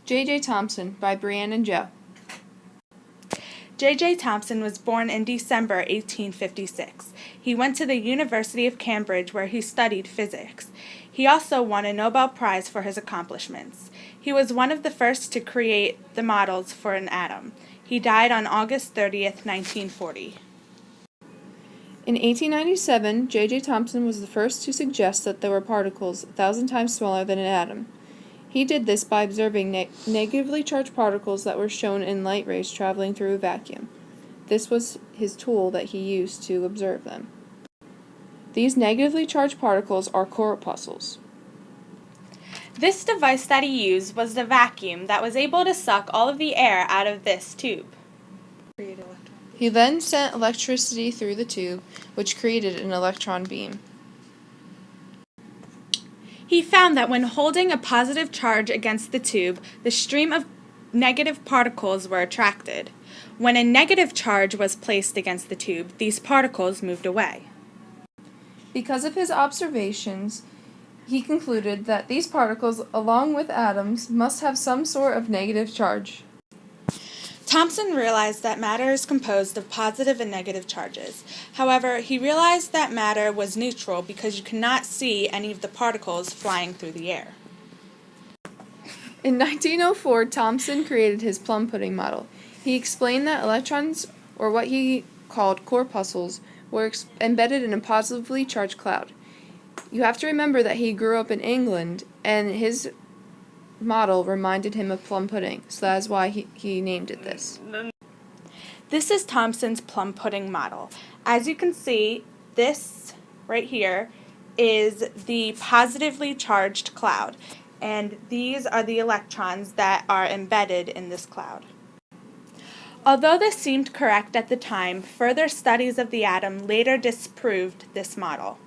J Thomson by Brianne and Joe. J Thomson was born in December 1856. He went to the University of Cambridge where he studied physics. He also won a Nobel Prize for his accomplishments. He was one of the first to create the models for an atom. He died on August 30th, 1940. In 1897, J Thomson was the first to suggest that there were particles 1,000 times smaller than an atom. He did this by observing negatively charged particles that were shown in light rays traveling through a vacuum. This was his tool that he used to observe them. These negatively charged particles are corpuscles. This device that he used was the vacuum that was able to suck all of the air out of this tube. He then sent electricity through the tube, which created an electron beam. He found that when holding a positive charge against the tube, the stream of negative particles were attracted. When a negative charge was placed against the tube, these particles moved away. Because of his observations, he concluded that these particles, along with atoms, must have some sort of negative charge. Thomson realized that matter is composed of positive and negative charges. However, he realized that matter was neutral because you cannot see any of the particles flying through the air. In 1904, Thomson created his plum pudding model. He explained that electrons, or what he called corpuscles, were embedded in a positively charged cloud. You have to remember that he grew up in England, and his model reminded him of plum pudding, so that is why he named it this. This is Thomson's plum pudding model. As you can see, this right here is the positively charged cloud, and these are the electrons that are embedded in this cloud. Although this seemed correct at the time, further studies of the atom later disproved this model.